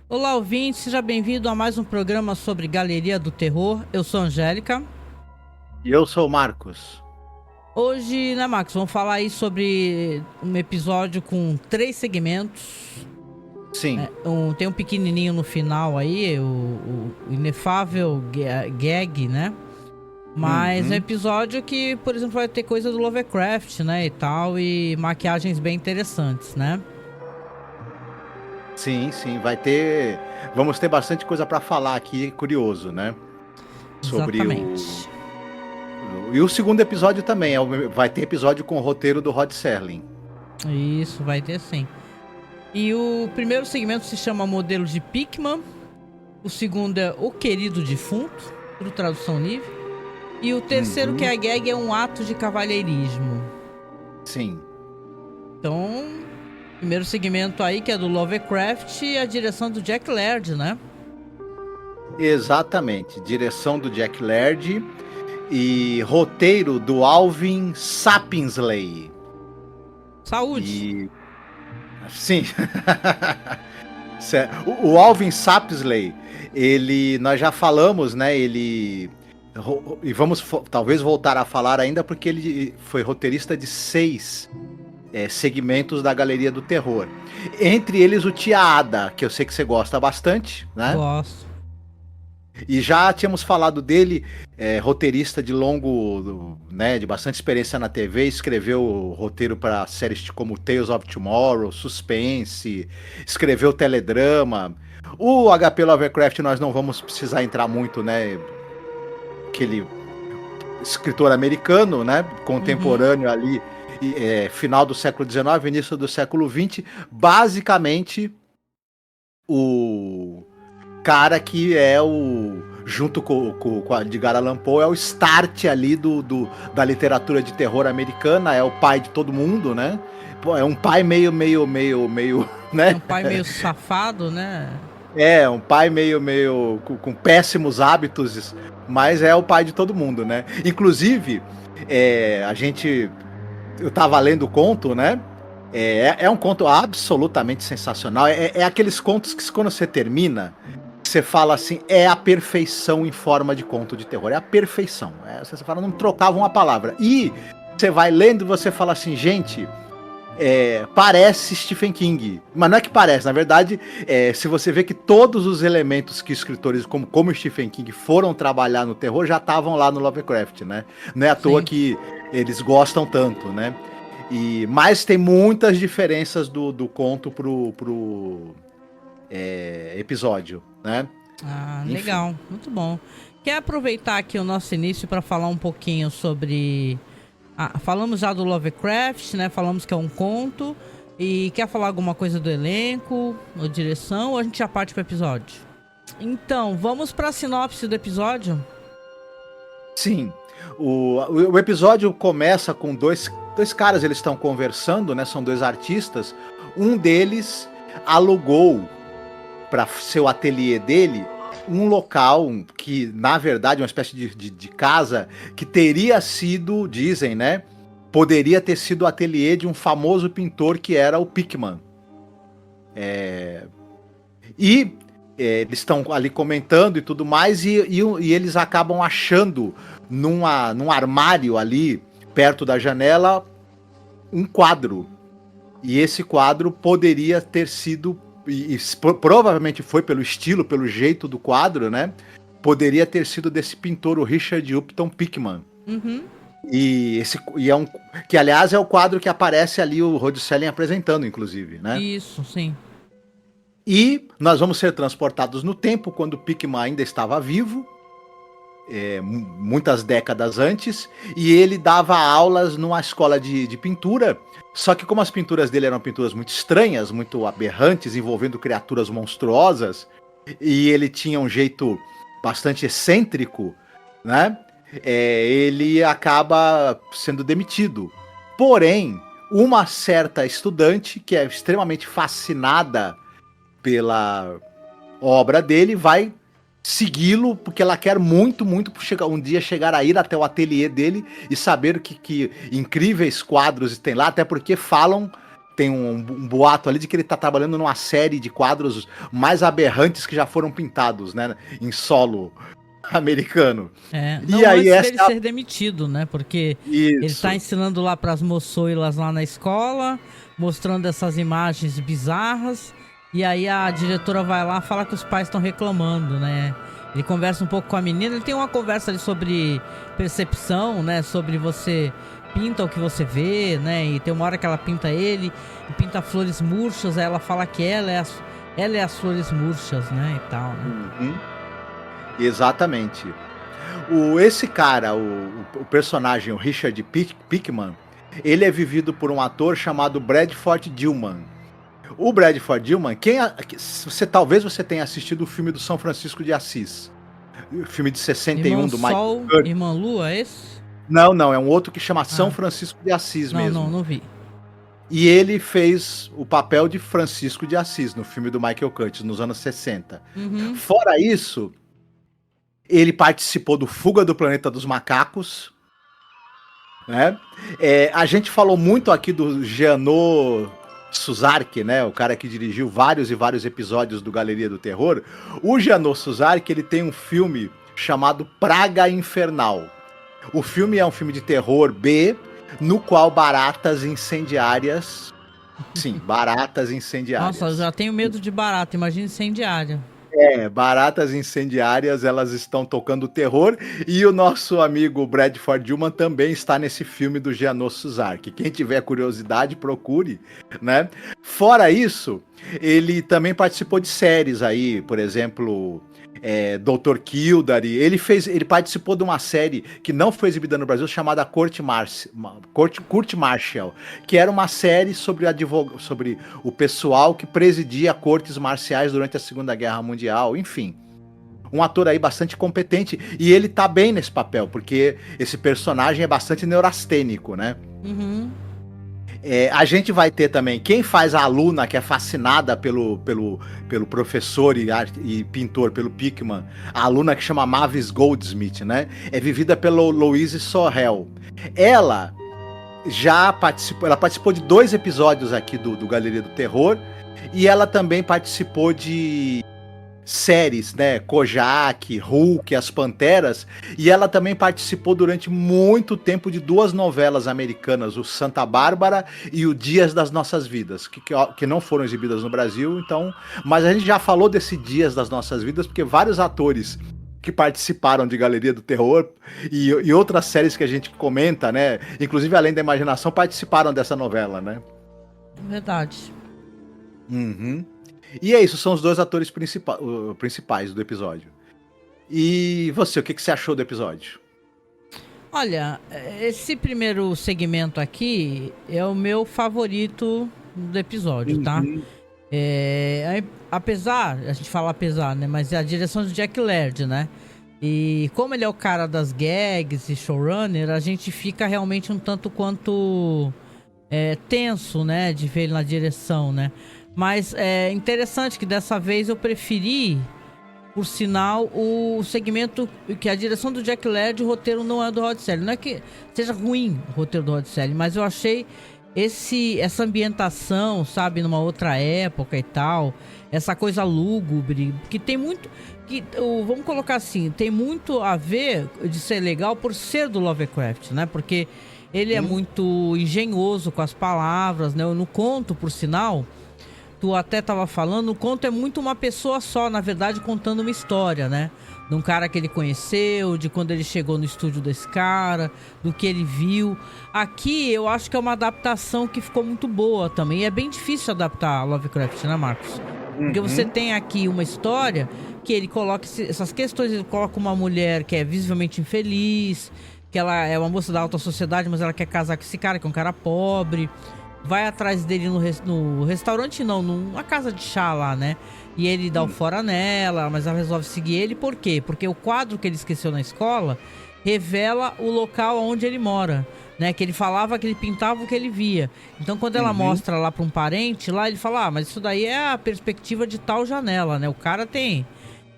Olá, ouvinte, seja bem-vindo a mais um programa sobre Galeria do Terror. Eu sou a Angélica. E eu sou o Marcos. Hoje, né, Marcos, vamos falar aí sobre um episódio com 3 segmentos. Sim. Tem um pequenininho no final aí, o inefável gag, né? Mas é um Uhum. episódio que, por exemplo, vai ter coisa do Lovecraft, né, e tal, e maquiagens bem interessantes, né? Sim, sim, vai ter. Vamos ter bastante coisa para falar aqui, curioso, né? Sobre o. Exatamente. E o segundo episódio também, vai ter episódio com o roteiro do Rod Serling. Isso, vai ter sim. E o primeiro segmento se chama Modelo de Pickman. O segundo é O Querido Defunto, por tradução livre. E o terceiro, que é Uhum. a gag, é um ato de cavalheirismo. Sim, Então, primeiro segmento aí, que é do Lovecraft, e a direção do Jack Laird, né? exatamente. Direção do Jack Laird e roteiro do Alvin Sapinsley. Saúde! E. Sim. O Alvin Sapsley, nós já falamos, né? E vamos talvez voltar a falar ainda porque ele foi roteirista de 6 segmentos da Galeria do Terror. Entre eles o Tia Ada, que eu sei que você gosta bastante, né? Gosto. E já tínhamos falado dele, roteirista de longo, né, de bastante experiência na TV, escreveu roteiro para séries como Tales of Tomorrow, Suspense, escreveu teledrama. O HP Lovecraft nós não vamos precisar entrar muito, né? Aquele escritor americano, né, Uhum. contemporâneo ali, final do século XIX, início do século XX, basicamente o cara que é junto com a Edgar Allan Poe, é o start ali da literatura de terror americana, é o pai de todo mundo, né? Pô, é um pai meio, É né? um pai meio safado, né? É, um pai meio com péssimos hábitos, mas é o pai de todo mundo, né? Inclusive, eu tava lendo o conto, né? É um conto absolutamente sensacional. É aqueles contos que quando você termina, você fala assim, é a perfeição em forma de conto de terror. É a perfeição. Você fala, não trocava uma palavra. E você vai lendo e você fala assim, gente, parece Stephen King. Mas não é que parece, na verdade, se você vê que todos os elementos que escritores como Stephen King foram trabalhar no terror já estavam lá no Lovecraft, né? Não é à toa Sim. que eles gostam tanto, né? Mas tem muitas diferenças do conto pro episódio, né? Ah, Enfim. legal. Muito bom. Quer aproveitar aqui o nosso início para falar um pouquinho sobre. Falamos já do Lovecraft, né? Falamos que é um conto. E quer falar alguma coisa do elenco, ou direção, ou a gente já parte pro episódio? Então, vamos pra sinopse do episódio? Sim. O episódio começa com dois caras, eles estão conversando, né? São dois artistas. Um deles alugou para seu ateliê dele um local que, na verdade, uma espécie de casa que teria sido, dizem, né? Poderia ter sido o ateliê de um famoso pintor que era o Pickman. E eles estão ali comentando e tudo mais, e eles acabam achando num armário ali, perto da janela, um quadro. E esse quadro poderia ter sido, provavelmente foi pelo estilo, pelo jeito do quadro, né? Poderia ter sido desse pintor, o Richard Upton Pickman. Uhum. Que aliás é o quadro que aparece ali o Rod Serling apresentando, inclusive, né? Isso, sim. E nós vamos ser transportados no tempo, quando Pickman ainda estava vivo, muitas décadas antes, e ele dava aulas numa escola de pintura, só que como as pinturas dele eram pinturas muito estranhas, muito aberrantes, envolvendo criaturas monstruosas, e ele tinha um jeito bastante excêntrico, né? Ele acaba sendo demitido. Porém, uma certa estudante, que é extremamente fascinada pela obra dele, vai segui-lo porque ela quer muito, muito um dia chegar a ir até o ateliê dele e saber que incríveis quadros tem lá, até porque falam tem um boato ali de que ele tá trabalhando numa série de quadros mais aberrantes que já foram pintados, né? Em solo americano. Não, e aí antes dele ser demitido, né? Porque ele tá ensinando lá pras moçoilas lá na escola, mostrando essas imagens bizarras, e aí a diretora vai lá e fala que os pais estão reclamando, né? Ele conversa um pouco com a menina, ele tem uma conversa ali sobre percepção, né? Sobre você pinta o que você vê, né? E tem uma hora que ela pinta ele, e pinta flores murchas, aí ela fala que ela é as flores murchas, né? E tal, né? Uhum. Exatamente. Esse cara, o personagem, o Richard Pickman, ele é vivido por um ator chamado Bradford Dillman. O Bradford Dillman, talvez você tenha assistido o filme do São Francisco de Assis. O filme de 61 Irmão do Michael Sol, Curtis. Irmã Lua, é esse? Não, é um outro que chama São Francisco de Assis mesmo. Não vi. E ele fez o papel de Francisco de Assis no filme do Michael Curtis, nos anos 60. Uhum. Fora isso, ele participou do Fuga do Planeta dos Macacos, né? A gente falou muito aqui do Jeannot Suzark, né? O cara que dirigiu vários e vários episódios do Galeria do Terror. O Jeannot Suzark, ele tem um filme chamado Praga Infernal. O filme é um filme de terror B, no qual baratas incendiárias... Sim, baratas incendiárias. Nossa, eu já tenho medo de barata, imagina incendiária. Baratas incendiárias, elas estão tocando terror, e o nosso amigo Bradford Dillman também está nesse filme do Jeannot Suzark. Quem tiver curiosidade, procure, né? Fora isso, ele também participou de séries aí, por exemplo, Dr. Kildare. Ele participou de uma série que não foi exibida no Brasil, chamada Court Martial, que era uma série sobre o pessoal que presidia cortes marciais durante a Segunda Guerra Mundial, enfim. Um ator aí bastante competente, e ele tá bem nesse papel, porque esse personagem é bastante neurastênico, né? Uhum. A gente vai ter também quem faz a aluna que é fascinada pelo professor e pintor, pelo Pickman, a aluna que chama Mavis Goldsmith, né? É vivida pelo Louise Sorrell. Ela participou de 2 episódios aqui do Galeria do Terror, e ela também participou de séries, né? Kojak, Hulk, As Panteras, e ela também participou durante muito tempo de 2 novelas americanas, o Santa Bárbara e o Dias das Nossas Vidas, que não foram exibidas no Brasil, então, mas a gente já falou desse Dias das Nossas Vidas porque vários atores que participaram de Galeria do Terror e outras séries que a gente comenta, né? Inclusive Além da Imaginação, participaram dessa novela, né? Verdade. Uhum. E é isso, são os 2 atores principais do episódio. E você, o que você achou do episódio? Olha, esse primeiro segmento aqui é o meu favorito do episódio, tá? Apesar, a gente fala apesar, né? Mas é a direção do Jack Laird, né? E como ele é o cara das gags e showrunner, a gente fica realmente um tanto quanto tenso, né? De ver ele na direção, né? Mas é interessante que dessa vez eu preferi, por sinal, o segmento que a direção do Jack Laird, o roteiro não é do Rod Serling. Não é que seja ruim o roteiro do Rod Serling, mas eu achei essa ambientação, sabe, numa outra época e tal, essa coisa lúgubre, que tem muito... vamos colocar assim, tem muito a ver de ser legal por ser do Lovecraft, né? Porque ele é muito engenhoso com as palavras, né? No conto, por sinal... Tu até tava falando, o conto é muito uma pessoa só, na verdade, contando uma história, né? De um cara que ele conheceu, de quando ele chegou no estúdio desse cara, do que ele viu. Aqui eu acho que é uma adaptação que ficou muito boa também. E é bem difícil adaptar Lovecraft, né, Marcos? Porque você tem aqui uma história que ele coloca essas questões, ele coloca uma mulher que é visivelmente infeliz, que ela é uma moça da alta sociedade, mas ela quer casar com esse cara, que é um cara pobre. Vai atrás dele no restaurante, não, numa casa de chá lá, né? E ele dá o fora nela, mas ela resolve seguir ele. Por quê? Porque o quadro que ele esqueceu na escola revela o local onde ele mora, né? Que ele falava que ele pintava o que ele via. Então, quando ela mostra lá pra um parente, lá ele fala, mas isso daí é a perspectiva de tal janela, né? O cara tem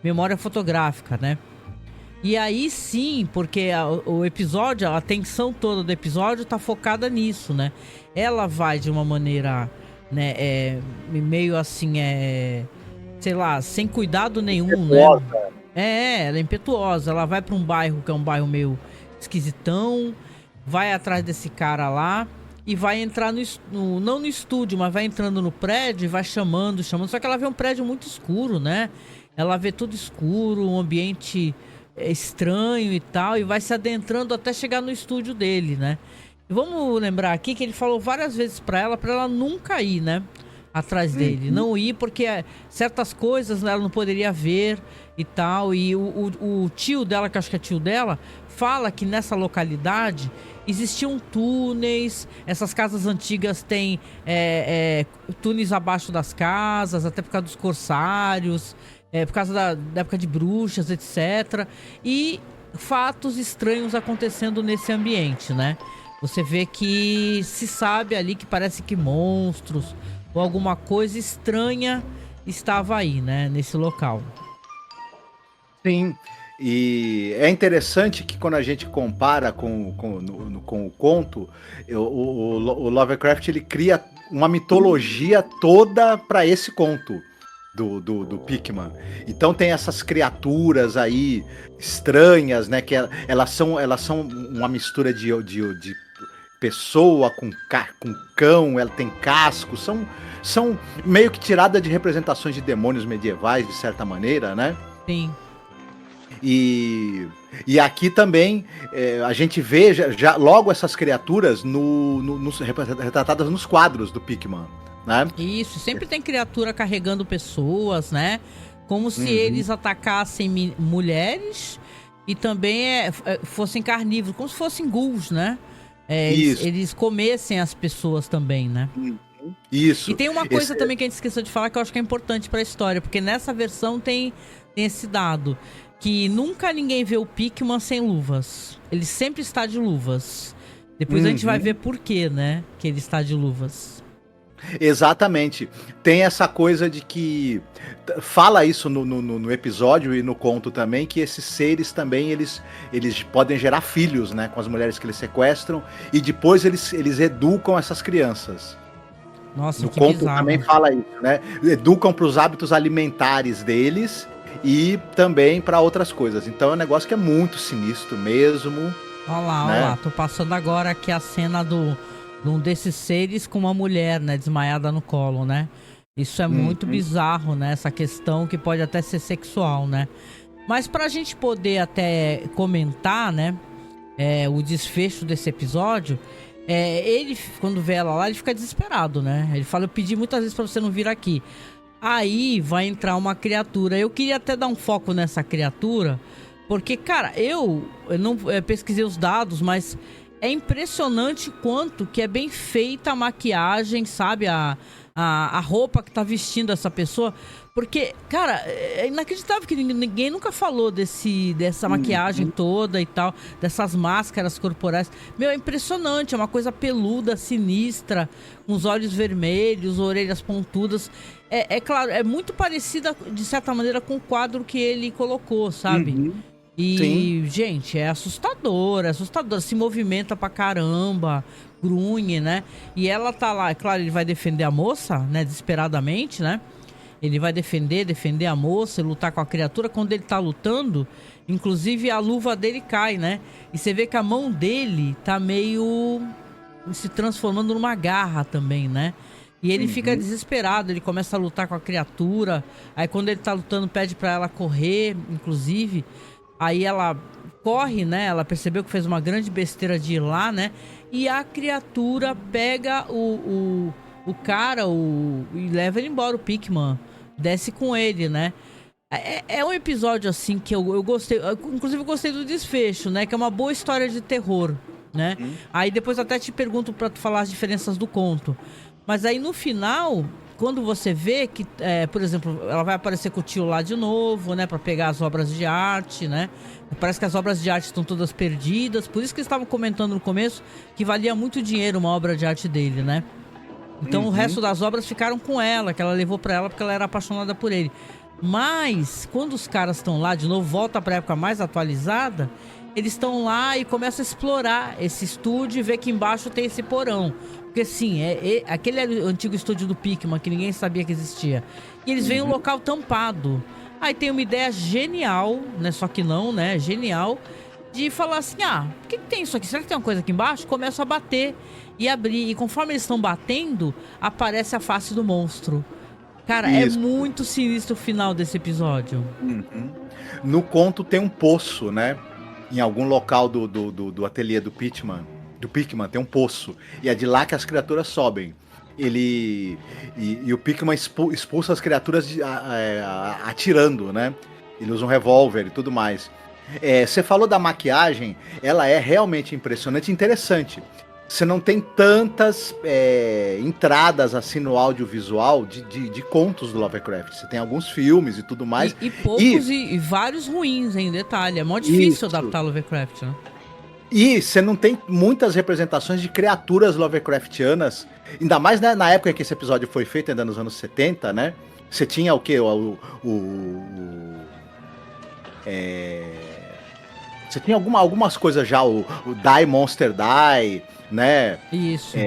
memória fotográfica, né? E aí sim, porque o episódio, a atenção toda do episódio tá focada nisso, né? Ela vai de uma maneira né? Meio assim, sei lá, sem cuidado nenhum, Impetuosa. né? Ela é impetuosa. Ela vai pra um bairro que é um bairro meio esquisitão, vai atrás desse cara lá e vai entrar não no estúdio, mas vai entrando no prédio e vai chamando. Só que ela vê um prédio muito escuro, né? Ela vê tudo escuro, um ambiente estranho e tal, e vai se adentrando até chegar no estúdio dele, né? E vamos lembrar aqui que ele falou várias vezes pra ela nunca ir, né? Atrás dele. Não ir porque certas coisas ela não poderia ver e tal. E o tio dela, que eu acho que é tio dela, fala que nessa localidade existiam túneis. Essas casas antigas têm túneis abaixo das casas, até por causa dos corsários, por causa da época de bruxas, etc. E fatos estranhos acontecendo nesse ambiente, né? Você vê que se sabe ali que parece que monstros ou alguma coisa estranha estava aí, né? Nesse local. Sim, e é interessante que quando a gente compara com o conto, o Lovecraft ele cria uma mitologia toda para esse conto do Pickman. Então tem essas criaturas aí estranhas, né? Que elas são uma mistura de pessoa com cão, ela tem casco, são meio que tirada de representações de demônios medievais, de certa maneira, né? Sim. E aqui também a gente vê já logo essas criaturas retratadas nos quadros do Pickman, né? Isso, sempre tem criatura carregando pessoas, né? Como se eles atacassem mulheres e também fossem carnívoros, como se fossem ghouls, né? Eles comessem as pessoas também, né? Isso. E tem uma coisa também que a gente esqueceu de falar que eu acho que é importante pra história, porque nessa versão tem esse dado, que nunca ninguém vê o Pickman sem luvas. Ele sempre está de luvas. Depois a gente vai ver por quê, né? Que ele está de luvas. Exatamente. Tem essa coisa de que fala isso no episódio e no conto também, que esses seres também eles podem gerar filhos, né, com as mulheres que eles sequestram, e depois eles educam essas crianças. Nossa, no que conto bizarro. também fala isso, né? Educam para os hábitos alimentares deles e também para outras coisas. Então é um negócio que é muito sinistro mesmo. Olha lá, tô passando agora aqui a cena de um desses seres com uma mulher, né, desmaiada no colo, né? Isso é muito bizarro, né? Essa questão que pode até ser sexual, né? Mas pra gente poder até comentar, né, o desfecho desse episódio, ele, quando vê ela lá, ele fica desesperado, né? Ele fala, eu pedi muitas vezes pra você não vir aqui. Aí vai entrar uma criatura. Eu queria até dar um foco nessa criatura, porque, cara, eu não pesquisei os dados, mas é impressionante quanto que é bem feita a maquiagem, sabe? A roupa que tá vestindo essa pessoa. Porque, cara, é inacreditável que ninguém nunca falou dessa maquiagem toda e tal, dessas máscaras corporais. Meu, é impressionante, é uma coisa peluda, sinistra, com os olhos vermelhos, orelhas pontudas. É claro, é muito parecida, de certa maneira, com o quadro que ele colocou, sabe? E, sim, gente, é assustador, se movimenta pra caramba, grunhe, né? E ela tá lá, é claro, ele vai defender a moça, né, desesperadamente, né? Ele vai defender a moça e lutar com a criatura. Quando ele tá lutando, inclusive a luva dele cai, né? E você vê que a mão dele tá meio se transformando numa garra também, né? E ele fica desesperado, ele começa a lutar com a criatura. Aí quando ele tá lutando, pede pra ela correr, inclusive. Aí ela corre, né? Ela percebeu que fez uma grande besteira de ir lá, né? E a criatura pega o cara e leva ele embora, o Pickman. Desce com ele, né? É um episódio, assim, que eu gostei. Inclusive, eu gostei do desfecho, né? Que é uma boa história de terror, né? Aí depois até te pergunto pra tu falar as diferenças do conto. Mas aí no final, quando você vê que, por exemplo, ela vai aparecer com o tio lá de novo, né? Pra pegar as obras de arte, né? Parece que as obras de arte estão todas perdidas. Por isso que eles estavam comentando no começo que valia muito dinheiro uma obra de arte dele, né? Então o resto das obras ficaram com ela, que ela levou pra ela porque ela era apaixonada por ele. Mas, quando os caras estão lá, de novo, volta pra época mais atualizada, eles estão lá e começam a explorar esse estúdio e ver que embaixo tem esse porão. Porque assim, aquele era o antigo estúdio do Pickman, que ninguém sabia que existia. E eles veem um local tampado. Aí tem uma ideia genial, né? Só que não, né? Genial. De falar assim, o que tem isso aqui? Será que tem uma coisa aqui embaixo? Começam a bater e abrir. E conforme eles estão batendo, aparece a face do monstro. Cara, Isso. é muito sinistro o final desse episódio. No conto tem um poço, né? Em algum local do ateliê do Pickman tem um poço. E é de lá que as criaturas sobem. E o Pickman expulsa as criaturas atirando, né? Ele usa um revólver e tudo mais. Você falou da maquiagem, ela é realmente impressionante e interessante. Você não tem tantas entradas assim no audiovisual de contos do Lovecraft. Você tem alguns filmes e tudo mais. E poucos e vários ruins, em detalhe. É mó difícil adaptar Lovecraft, né? E você não tem muitas representações de criaturas Lovecraftianas. Ainda mais, né, na época que esse episódio foi feito, ainda nos anos 70, né? Você tinha o quê? Você tinha algumas coisas já, o Die Monster Die, né? Isso.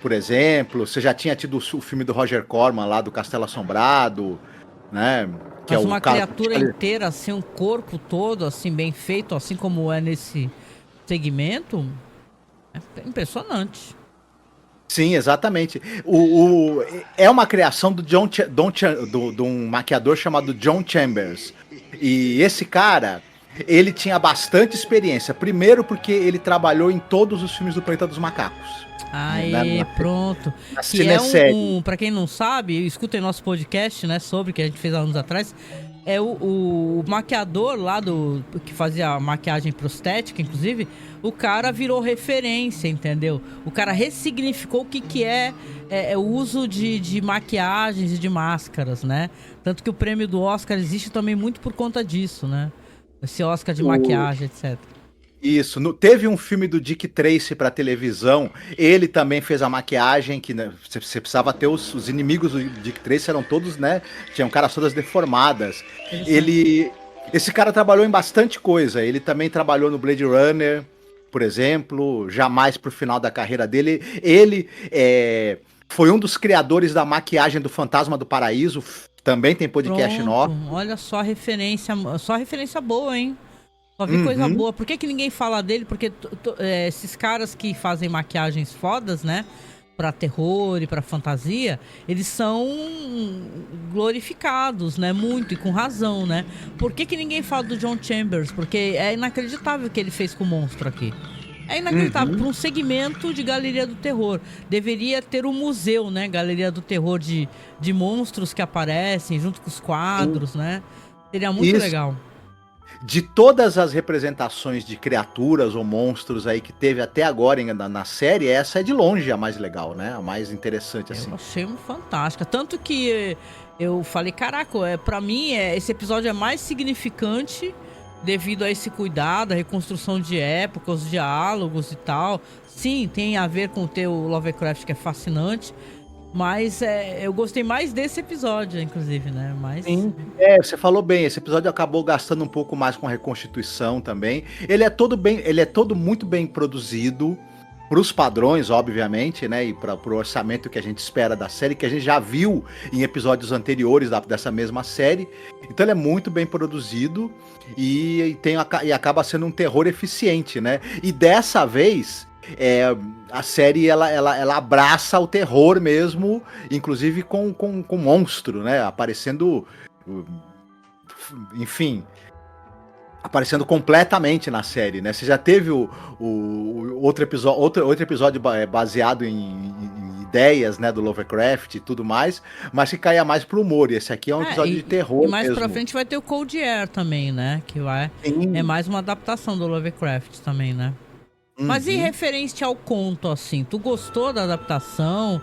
Por exemplo, você já tinha tido o filme do Roger Corman lá, do Castelo Assombrado, né? Que mas uma criatura inteira, assim, um corpo todo, assim, bem feito, assim como é nesse segmento, é impressionante. Sim, exatamente. É uma criação de um maquiador chamado John Chambers. E esse cara, ele tinha bastante experiência. Primeiro porque ele trabalhou em todos os filmes do Planeta dos Macacos. Aí, pronto. Que é pra quem não sabe, escutem nosso podcast, né, sobre, que a gente fez há anos atrás. É o maquiador lá que fazia a maquiagem prostética, inclusive, o cara virou referência, entendeu? O cara ressignificou o que é o uso de maquiagens e de máscaras, né? Tanto que o prêmio do Oscar existe também muito por conta disso, né? Esse Oscar de maquiagem, etc. Isso, teve um filme do Dick Tracy pra televisão, ele também fez a maquiagem, que né, você precisava ter os inimigos do Dick Tracy, eram todos, né, tinham caras todas deformadas. Esse cara trabalhou em bastante coisa, ele também trabalhou no Blade Runner, por exemplo, jamais pro final da carreira dele. Ele foi um dos criadores da maquiagem do Fantasma do Paraíso, também tem podcast nosso. Olha só referência boa, hein? Só vi coisa boa. Por que ninguém fala dele? Porque esses caras que fazem maquiagens fodas, né? Pra terror e pra fantasia, eles são glorificados, né? Muito, e com razão, né? Por que ninguém fala do John Chambers? Porque é inacreditável o que ele fez com o monstro aqui. É inacreditável. Para um segmento de Galeria do Terror. Deveria ter um museu, né? Galeria do Terror de monstros que aparecem junto com os quadros, né? Seria muito legal. De todas as representações de criaturas ou monstros aí que teve até agora na série, essa é de longe a mais legal, né? A mais interessante, assim. Eu achei fantástica. Tanto que eu falei, caraca, pra mim esse episódio é mais significante devido a esse cuidado, a reconstrução de época, os diálogos e tal. Sim, tem a ver com o teu Lovecraft, que é fascinante. Mas eu gostei mais desse episódio, inclusive, né? Sim, você falou bem, esse episódio acabou gastando um pouco mais com a reconstituição também. Ele é todo muito bem produzido, pros padrões, obviamente, né? E pro orçamento que a gente espera da série, que a gente já viu em episódios anteriores dessa mesma série. Então ele é muito bem produzido e acaba sendo um terror eficiente, né? E dessa vez a série ela abraça o terror mesmo, inclusive com monstro, né? Aparecendo, enfim, aparecendo completamente na série, né? Você já teve o outro episódio baseado em ideias, né, do Lovecraft e tudo mais, mas que caia mais pro humor. E esse aqui é um episódio de terror. E mais pra frente vai ter o Cold Air também, né? Que é mais uma adaptação do Lovecraft também, né? Mas e referente ao conto, assim, tu gostou da adaptação?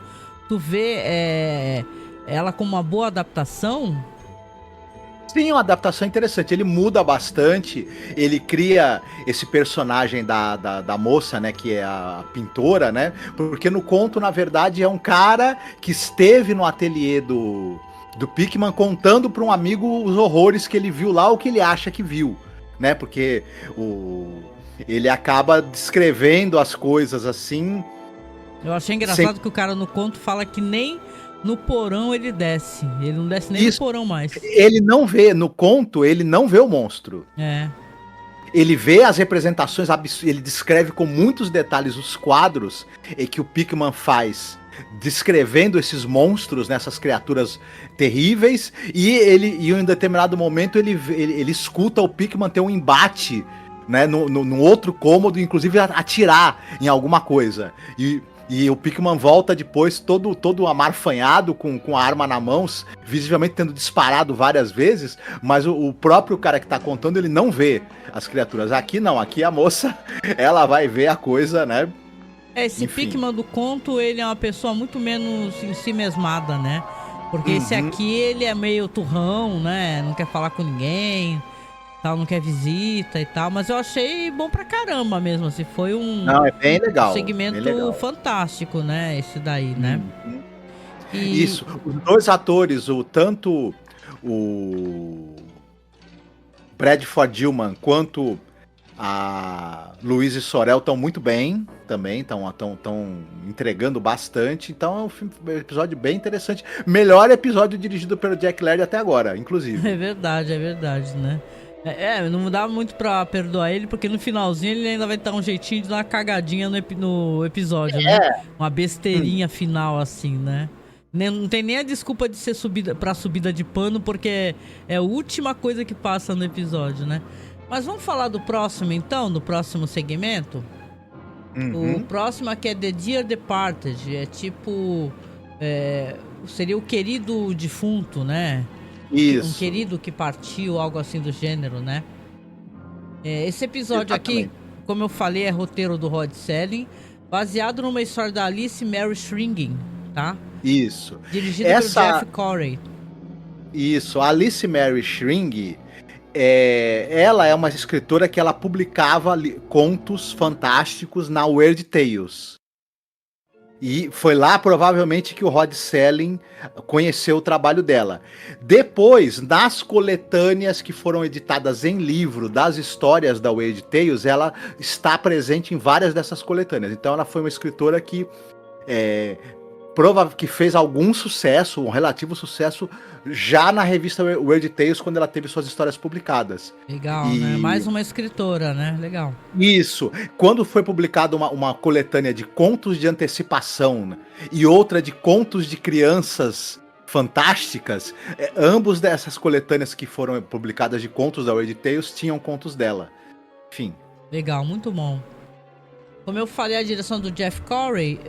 Tu vê ela como uma boa adaptação? Sim, uma adaptação interessante. Ele muda bastante, ele cria esse personagem da moça, né, que é a pintora, né? Porque no conto, na verdade, é um cara que esteve no ateliê do Pickman contando para um amigo os horrores que ele viu lá, o que ele acha que viu. né? Porque ele acaba descrevendo as coisas assim. Eu achei engraçado que o cara no conto fala que nem no porão ele desce. Ele não desce nem no porão mais. Ele não vê, no conto, ele não vê o monstro. É. Ele vê as representações, ele descreve com muitos detalhes os quadros que o Pickman faz, descrevendo esses monstros, né, essas criaturas terríveis, e em um determinado momento ele escuta o Pickman ter um embate, né, no outro cômodo, inclusive atirar em alguma coisa. E o Pickman volta depois todo amarfanhado, com a arma na mão, visivelmente tendo disparado várias vezes, mas o próprio cara que tá contando, ele não vê as criaturas. Aqui não, aqui a moça, ela vai ver a coisa, né? Esse Pickman do conto, ele é uma pessoa muito menos em si mesmada, né? Porque esse aqui, ele é meio turrão, né? Não quer falar com ninguém, tal, não quer visita e tal, mas eu achei bom pra caramba mesmo, assim, foi Não, é bem legal, um segmento bem legal. Fantástico, né, esse daí, né? Isso, os dois atores, tanto o Bradford Dillman quanto a Louise Sorel estão muito bem também, estão entregando bastante, então é um episódio bem interessante, melhor episódio dirigido pelo Jack Laird até agora, inclusive. É verdade, né? Não dá muito pra perdoar ele, porque no finalzinho ele ainda vai dar um jeitinho de dar uma cagadinha no episódio, né? Uma besteirinha final, assim, né? Não tem nem a desculpa de ser subida de pano, porque é a última coisa que passa no episódio, né? Mas vamos falar do próximo, então, do próximo segmento? O próximo aqui é The Dear Departed, é tipo... seria o querido defunto, né? Isso. Um querido que partiu, algo assim do gênero, né? Esse episódio aqui, como eu falei, é roteiro do Rod Selling, baseado numa história da Alice Mary Shringing, tá? Isso. Dirigido pelo Jeff Corey. Isso, a Alice Mary Shringing, ela é uma escritora que ela publicava contos fantásticos na Weird Tales. E foi lá, provavelmente, que o Rod Selling conheceu o trabalho dela. Depois, nas coletâneas que foram editadas em livro das histórias da Weird Tales, ela está presente em várias dessas coletâneas. Então, ela foi uma escritora que que fez algum sucesso, um relativo sucesso, já na revista Weird Tales, quando ela teve suas histórias publicadas. Legal, né? Mais uma escritora, né? Legal. Isso. Quando foi publicada uma coletânea de contos de antecipação, né, e outra de contos de crianças fantásticas, ambos dessas coletâneas que foram publicadas de contos da Weird Tales tinham contos dela. Enfim. Legal, muito bom. Como eu falei, a direção do Jeff Corey,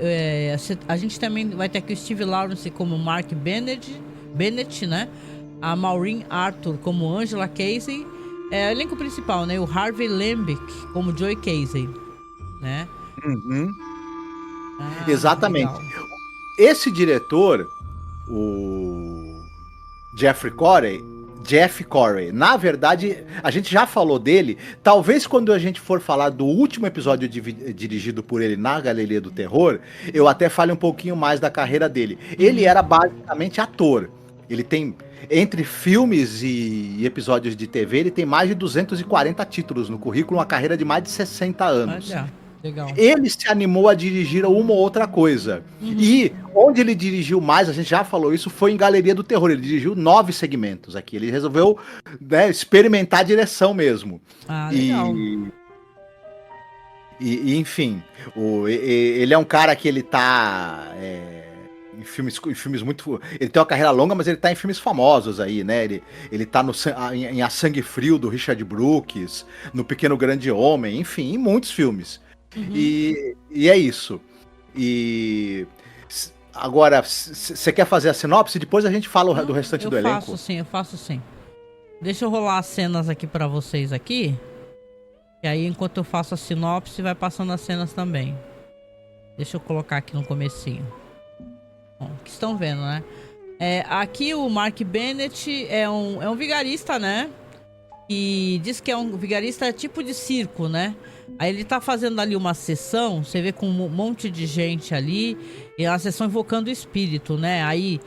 a gente também vai ter aqui o Steve Lawrence como Mark Bennett, né? A Maureen Arthur como Angela Casey. O elenco principal, né? O Harvey Lambick como Joey Casey, né? Exatamente. Legal. Esse diretor, o Jeff Corey, na verdade, a gente já falou dele. Talvez quando a gente for falar do último episódio dirigido por ele na Galeria do Terror, eu até fale um pouquinho mais da carreira dele. Ele era basicamente ator. Ele tem, entre filmes e episódios de TV, ele tem mais de 240 títulos no currículo, uma carreira de mais de 60 anos. Olha, legal. Ele se animou a dirigir uma ou outra coisa. E onde ele dirigiu mais, a gente já falou isso, foi em Galeria do Terror. Ele dirigiu 9 segmentos aqui. Ele resolveu, né, experimentar a direção mesmo. Legal. Enfim, ele é um cara que ele tá... em filmes muito... Ele tem uma carreira longa, mas ele tá em filmes famosos aí, né? Ele tá em A Sangue Frio, do Richard Brooks, no Pequeno Grande Homem, enfim, em muitos filmes. E é isso. E agora, você quer fazer a sinopse? Depois a gente fala do restante do elenco. Eu faço sim. Deixa eu rolar as cenas aqui pra vocês aqui. E aí, enquanto eu faço a sinopse, vai passando as cenas também. Deixa eu colocar aqui no comecinho. Bom, que estão vendo, né? Aqui o Mark Bennett é um vigarista, né? E diz que é um vigarista tipo de circo, né? Aí ele tá fazendo ali uma sessão, você vê com um monte de gente ali, e é uma sessão invocando o espírito, né? Aí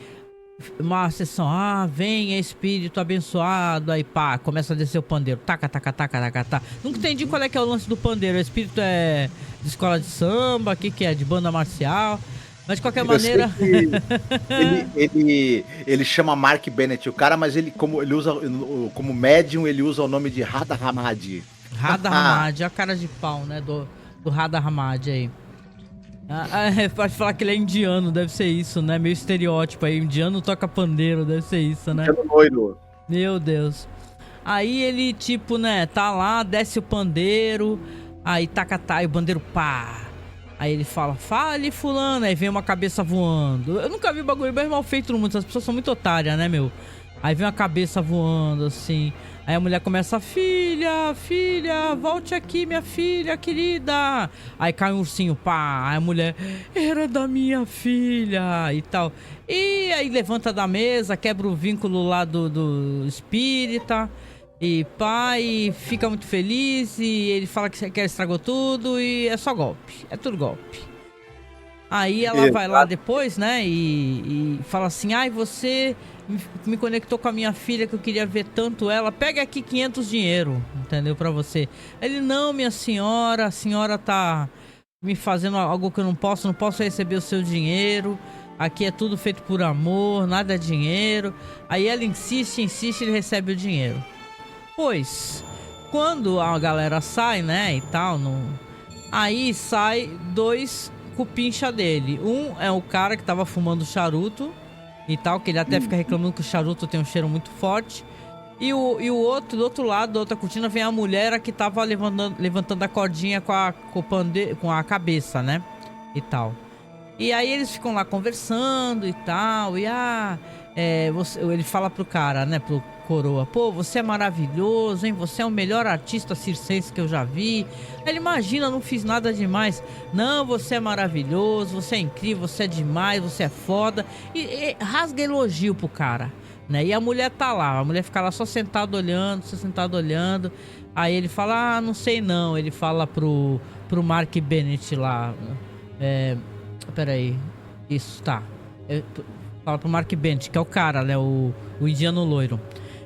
uma sessão, vem espírito abençoado, aí pá, começa a descer o pandeiro, taca, taca, taca, taca, taca. Nunca entendi qual é que é o lance do pandeiro, o espírito é de escola de samba, o que é, de banda marcial, mas de qualquer maneira... ele chama Mark Bennett o cara, mas ele usa, como médium, ele usa o nome de Radha Hamad. Radha Hamad, a cara de pau, né, do Radha Hamad aí. Pode falar que ele é indiano, deve ser isso, né? Meio estereótipo aí, indiano toca pandeiro, deve ser isso, né? Indiano loiro. Meu Deus. Aí ele, tipo, né, tá lá, desce o pandeiro, aí taca, e o pandeiro pá. Aí ele fala, fale fulano, aí vem uma cabeça voando. Eu nunca vi bagulho bem mal feito no mundo, as pessoas são muito otárias, né, meu? Aí vem uma cabeça voando, assim. Aí a mulher começa, filha, volte aqui, minha filha querida. Aí cai um ursinho, pá. Aí a mulher, era da minha filha e tal. E aí levanta da mesa, quebra o vínculo lá do espírita. E pá, e fica muito feliz. E ele fala que estragou tudo e é só golpe. É tudo golpe. Aí ela vai lá depois, né, e fala assim, você me conectou com a minha filha que eu queria ver tanto ela, pega aqui 500 dinheiro, entendeu, pra você. Ele, não, minha senhora, a senhora tá me fazendo algo que eu não posso receber o seu dinheiro, aqui é tudo feito por amor, nada é dinheiro. Aí ela insiste, ele recebe o dinheiro. Pois, quando a galera sai, né, e tal, aí sai dois cupincha dele. Um é o cara que tava fumando charuto e tal, que ele até fica reclamando que o charuto tem um cheiro muito forte. E o outro, do outro lado, da outra cortina, vem a mulher que tava levantando a cordinha com a cabeça, né? E tal. E aí eles ficam lá conversando e tal. E ele fala pro cara, né? Pro coroa, pô, você é maravilhoso, hein? Você é o melhor artista circense que eu já vi. Ele, imagina, não fiz nada demais. Não, você é maravilhoso, você é incrível, você é demais, você é foda. E rasga elogio pro cara, né? E a mulher tá lá, a mulher fica lá só sentada olhando, Aí ele fala, não sei não. Ele fala pro Mark Bennett lá. Peraí. Isso, tá. Fala pro Mark Bennett, que é o cara, né? O indiano loiro.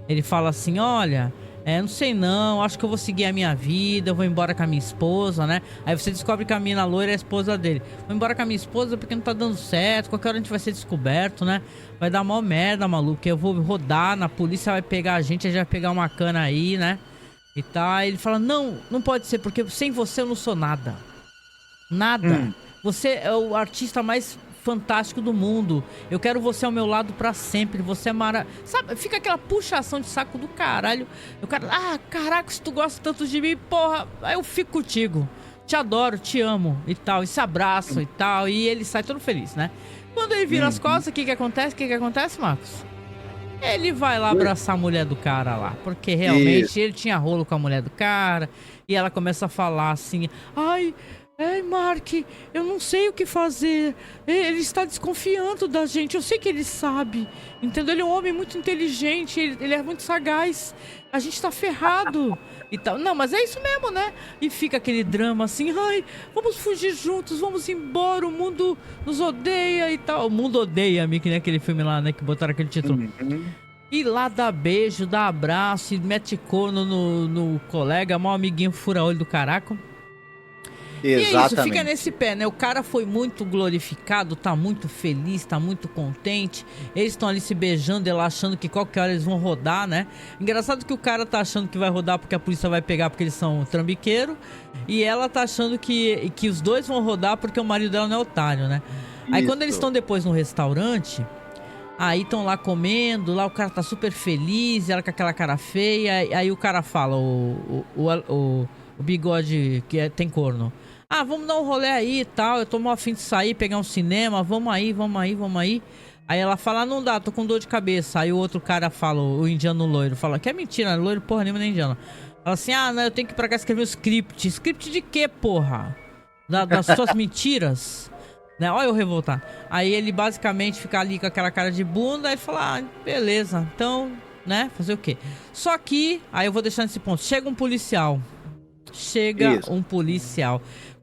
Ele fala assim, olha, não sei não, acho que eu vou seguir a minha vida, eu vou embora com a minha esposa, né? Aí você descobre que a mina loira é a esposa dele. Vou embora com a minha esposa porque não tá dando certo, qualquer hora a gente vai ser descoberto, né? Vai dar mó merda, maluco, que eu vou rodar, na polícia vai pegar a gente vai pegar uma cana aí, né? E tá, aí ele fala, não pode ser, porque sem você eu não sou nada. Nada. Você é o artista mais fantástico do mundo. Eu quero você ao meu lado pra sempre. Você é sabe, fica aquela puxação de saco do caralho. Eu quero, caraca, se tu gosta tanto de mim, porra, aí eu fico contigo. Te adoro, te amo e tal. E se abraçam e tal. E ele sai todo feliz, né? Quando ele vira as costas, o que acontece, Marcos? Ele vai lá abraçar a mulher do cara lá. Porque realmente ele tinha rolo com a mulher do cara. E ela começa a falar assim, Mark, eu não sei o que fazer. Ele está desconfiando da gente. Eu sei que ele sabe. Entendeu? Ele é um homem muito inteligente. Ele é muito sagaz. A gente tá ferrado. E tal. Não, mas é isso mesmo, né? E fica aquele drama assim. Vamos fugir juntos. Vamos embora. O mundo nos odeia e tal. O mundo odeia-me, que nem aquele filme lá, né? Que botaram aquele título. E lá dá beijo, dá abraço. E mete corno no colega. Mó amiguinho fura-olho do caraca. Exatamente. E é isso, fica nesse pé, né? O cara foi muito glorificado, tá muito feliz, tá muito contente. Eles estão ali se beijando, ela achando que qualquer hora eles vão rodar, né? Engraçado que o cara tá achando que vai rodar porque a polícia vai pegar porque eles são trambiqueiro. E ela tá achando que os dois vão rodar porque o marido dela não é otário, né? Aí Isso. quando eles estão depois no restaurante, aí estão lá comendo, lá o cara tá super feliz, ela com aquela cara feia. Aí o cara fala, o bigode que tem corno. Vamos dar um rolê aí e tal. Eu tô mó afim de sair, pegar um cinema. Vamos aí. Aí ela fala, não dá, tô com dor de cabeça. Aí o outro cara fala, o indiano loiro, fala, que é mentira, loiro porra nenhuma, nem indiano. Fala assim, não, eu tenho que ir pra cá escrever um script. Script de quê, porra? Das suas mentiras? Né? Olha eu revoltar. Aí ele basicamente fica ali com aquela cara de bunda. Aí ele fala, beleza, então, né, fazer o quê? Só que, aí eu vou deixar nesse ponto. Chega um policial.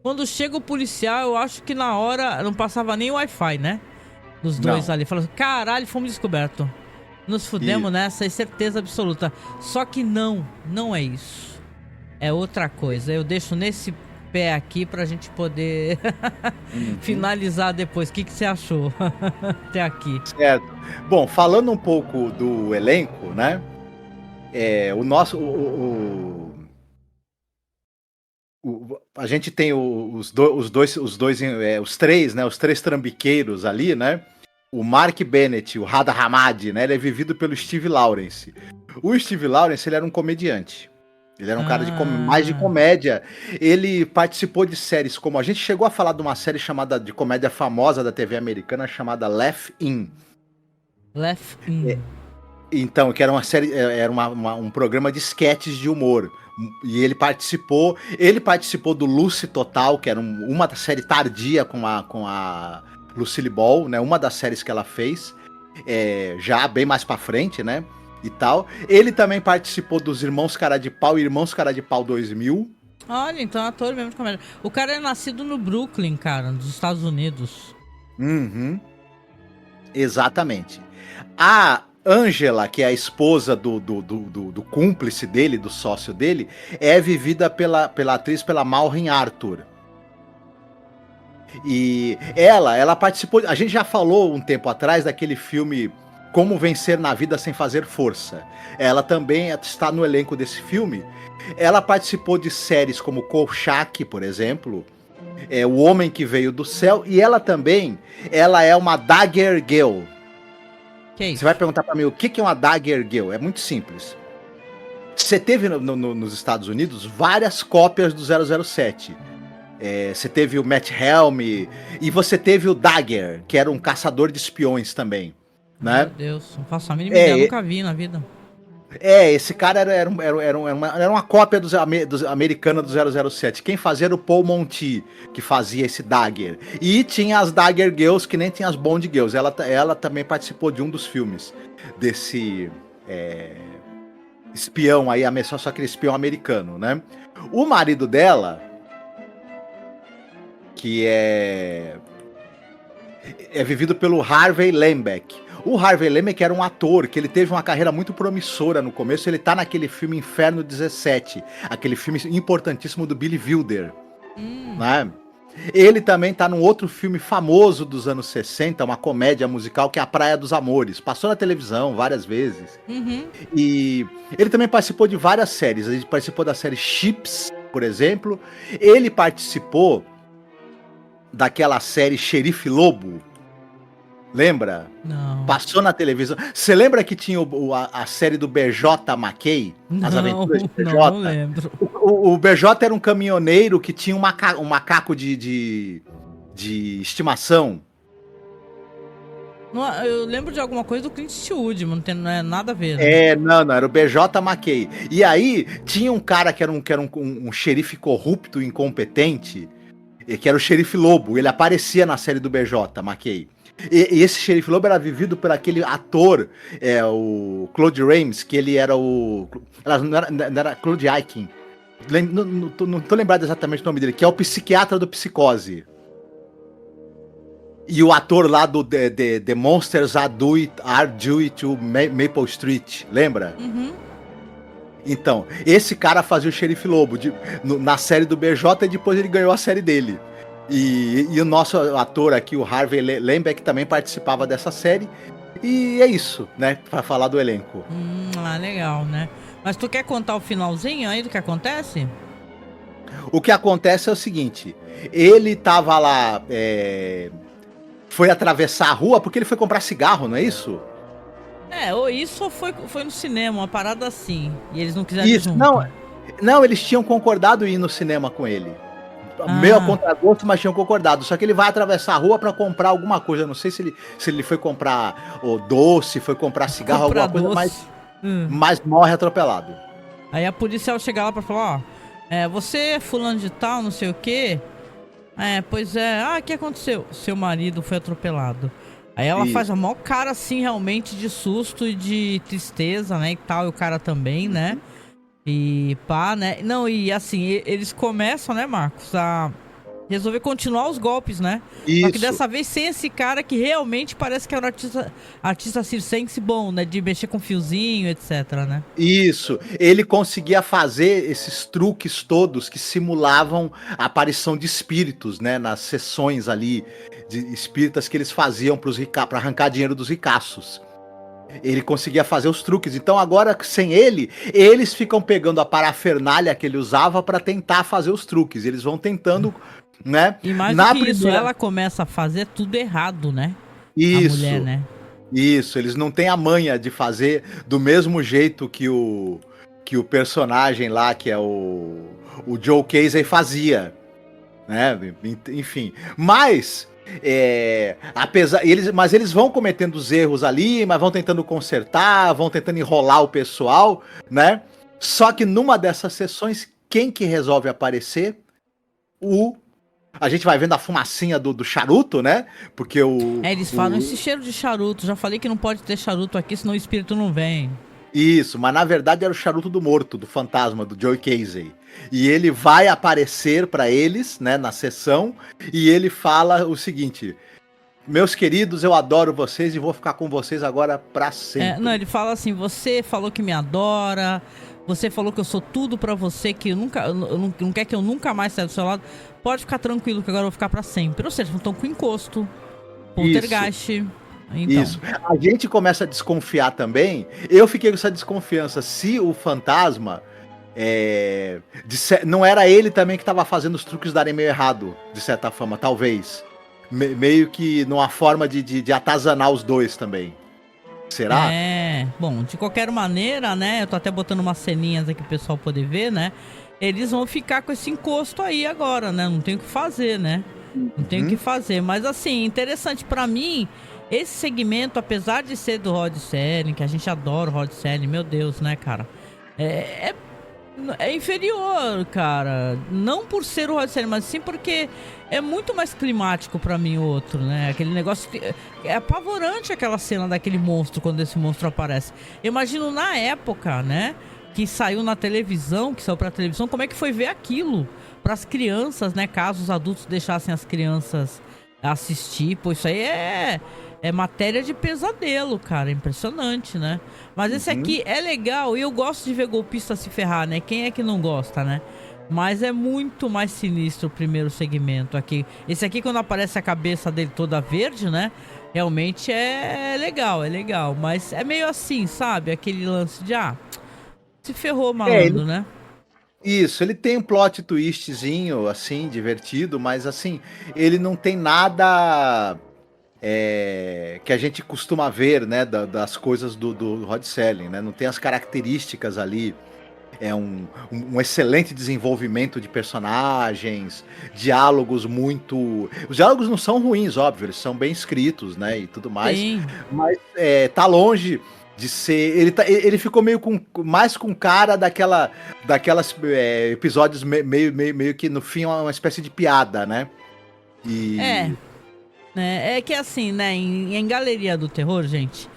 Quando chega o policial, eu acho que na hora não passava nem Wi-Fi, né? dos dois Não. ali. Falou assim, caralho, fomos descobertos. Nos fudemos nessa, é certeza absoluta. Só que não é isso. É outra coisa. Eu deixo nesse pé aqui pra gente poder finalizar depois. O que você achou até aqui? Certo. Bom, falando um pouco do elenco, né? O nosso. A gente tem os três, né? Os três trambiqueiros ali, né? O Mark Bennett, o Hada Hamad, né? Ele é vivido pelo Steve Lawrence. O Steve Lawrence, ele era um comediante. Ele era um cara mais de comédia. Ele participou de séries como... A gente chegou a falar de uma série chamada de comédia famosa da TV americana chamada Laugh In. Laugh In. Então, que era uma série, era um programa de sketches de humor. E ele participou do Lucy Total, que era uma série tardia com a Lucille Ball, né? Uma das séries que ela fez, já bem mais pra frente, né? E tal. Ele também participou dos Irmãos Cara de Pau e Irmãos Cara de Pau 2000. Olha, então é ator mesmo de comédia. O cara é nascido no Brooklyn, cara, nos Estados Unidos. Uhum. Exatamente. A Angela, que é a esposa do cúmplice dele, do sócio dele, é vivida pela atriz, pela Maureen Arthur. E ela participou... A gente já falou um tempo atrás daquele filme Como Vencer na Vida Sem Fazer Força. Ela também está no elenco desse filme. Ela participou de séries como Kolchak, por exemplo, O Homem que Veio do Céu, e ela é uma Dagger Girl. Você vai perguntar pra mim o que é uma Dagger Girl? É muito simples. Você teve nos Estados Unidos várias cópias do 007. Você teve o Matt Helm e você teve o Dagger, que era um caçador de espiões também, né? Meu Deus, não faço a mínima ideia, nunca vi na vida. Esse cara era uma cópia americana do 007. Quem fazia era o Paul Monty, que fazia esse Dagger. E tinha as Dagger Girls, que nem tinha as Bond Girls. Ela também participou de um dos filmes desse espião aí, só aquele espião americano, né? O marido dela, que é vivido pelo Harvey Lembeck. O Harvey Lembeck era um ator que ele teve uma carreira muito promissora no começo. Ele tá naquele filme Inferno 17, aquele filme importantíssimo do Billy Wilder, né? Ele também tá num outro filme famoso dos anos 60, uma comédia musical, que é A Praia dos Amores. Passou na televisão várias vezes. E ele também participou de várias séries. Ele participou da série Chips, por exemplo. Ele participou daquela série Xerife Lobo. Lembra? Não. Passou na televisão. Você lembra que tinha a série do BJ McKay? As Aventuras de BJ? Não lembro. O BJ era um caminhoneiro que tinha um macaco de estimação. Não, eu lembro de alguma coisa do Clint Eastwood, mas não é nada a ver. Né? Não, era o BJ McKay. E aí tinha um cara que era um xerife corrupto, incompetente, que era o Xerife Lobo. Ele aparecia na série do BJ McKay. E esse Xerife Lobo era vivido por aquele ator, o Claude Rains, que ele era o... Não era Claude Aiken. Não tô lembrado exatamente o nome dele, que é o psiquiatra do Psicose. E o ator lá do The Monsters Are Due to Maple Street, lembra? Então, esse cara fazia o Xerife Lobo na série do BJ e depois ele ganhou a série dele. E o nosso ator aqui, o Harvey Lembeck, também participava dessa série. E é isso, né? Pra falar do elenco. Legal, né? Mas tu quer contar o finalzinho aí do que acontece? O que acontece é o seguinte. Ele tava lá... foi atravessar a rua porque ele foi comprar cigarro, não é isso? Ou isso ou foi no cinema, uma parada assim. E eles não quiseram ir junto. Não, eles tinham concordado em ir no cinema com ele. Meio a contragosto, mas tinham concordado. Só que ele vai atravessar a rua pra comprar alguma coisa. Não sei se ele foi comprar doce, foi comprar cigarro, alguma coisa, mas morre atropelado. Aí a policial chega lá pra falar, você é fulano de tal, não sei o quê. Pois é. O que aconteceu? Seu marido foi atropelado. Aí ela faz a maior cara, assim, realmente, de susto e de tristeza, né, e tal. E o cara também, né? E pá, né? Não, e assim, eles começam, né, Marcos, a Resolver continuar os golpes, né? Isso. Só que dessa vez sem esse cara que realmente parece que era um artista circense bom, né? De mexer com fiozinho, etc, né? Isso. Ele conseguia fazer esses truques todos que simulavam a aparição de espíritos, né? Nas sessões ali de espíritas que eles faziam para arrancar dinheiro dos ricaços. Ele conseguia fazer os truques. Então agora, sem ele, eles ficam pegando a parafernália que ele usava para tentar fazer os truques. Eles vão tentando, né? E mais do que isso, ela começa a fazer tudo errado, né? Isso. A mulher, né? Isso, eles não têm a manha de fazer do mesmo jeito que o personagem lá, que é o Joe Casey fazia, né? Enfim, mas mas eles vão cometendo os erros ali, mas vão tentando consertar, vão tentando enrolar o pessoal, né? Só que numa dessas sessões, quem que resolve aparecer? A gente vai vendo a fumacinha do charuto, né? Porque eles falam esse cheiro de charuto. Já falei que não pode ter charuto aqui, senão o espírito não vem. Isso, mas na verdade era o charuto do morto, do fantasma, do Joe Casey. E ele vai aparecer pra eles, né, na sessão, e ele fala o seguinte: meus queridos, eu adoro vocês e vou ficar com vocês agora pra sempre. Não, ele fala assim: você falou que me adora, você falou que eu sou tudo pra você, que não quer que eu nunca mais saia do seu lado. Pode ficar tranquilo que agora eu vou ficar pra sempre. Ou seja, não estão com encosto, poltergeist. Então. Isso. A gente começa a desconfiar também. Eu fiquei com essa desconfiança. Se o fantasma não era ele também que estava fazendo os truques darem meio errado, de certa forma, talvez. Meio que numa forma de atazanar os dois também. Será? Bom, de qualquer maneira, né? Eu tô até botando umas ceninhas aqui pro pessoal poder ver, né? Eles vão ficar com esse encosto aí agora, né? Não tem o que fazer, né? Não tem o que fazer. Mas assim, interessante pra mim, esse segmento, apesar de ser do Rod Serling, que a gente adora o Rod Serling, meu Deus, né, cara? É inferior, cara. Não por ser o Rod Serling, mas sim porque é muito mais climático pra mim o outro, né? Aquele negócio... É apavorante aquela cena daquele monstro, quando esse monstro aparece. Eu imagino na época, né? Que saiu na televisão, que saiu pra televisão, como é que foi ver aquilo pras crianças, né? Caso os adultos deixassem as crianças assistir. Pô, isso aí é matéria de pesadelo, cara. Impressionante, né? Mas esse aqui é legal e eu gosto de ver golpista se ferrar, né? Quem é que não gosta, né? Mas é muito mais sinistro o primeiro segmento aqui. Esse aqui, quando aparece a cabeça dele toda verde, né? Realmente é legal, é legal. Mas é meio assim, sabe? Aquele lance de, se ferrou, malandro, né? Isso, ele tem um plot twistzinho, assim, divertido, mas assim, ele não tem nada que a gente costuma ver, né, das coisas do Rod Serling, né? Não tem as características ali. É um excelente desenvolvimento de personagens, diálogos muito... Os diálogos não são ruins, óbvio, eles são bem escritos, né, e tudo mais. Sim. Mas tá longe de ser... Ele ficou mais com cara daquelas episódios meio que no fim é uma espécie de piada, né? É que assim, né, em Galeria do Terror, gente...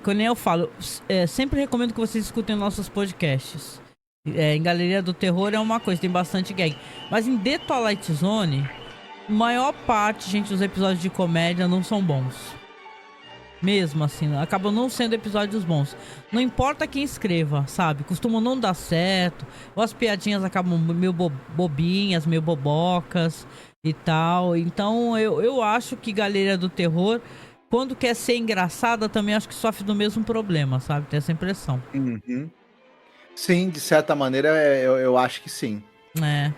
Quando eu falo, sempre recomendo que vocês escutem nossos podcasts. Em Galeria do Terror é uma coisa, tem bastante gag. Mas em The Twilight Zone, maior parte, gente, dos episódios de comédia não são bons. Mesmo assim, acabam não sendo episódios bons. Não importa quem escreva, sabe? Costumam não dar certo. Ou as piadinhas acabam meio bobinhas, meio bobocas e tal. Então eu acho que Galeria do Terror... Quando quer ser engraçada, também acho que sofre do mesmo problema, sabe? Tem essa impressão. Uhum. Sim, de certa maneira, eu acho que sim.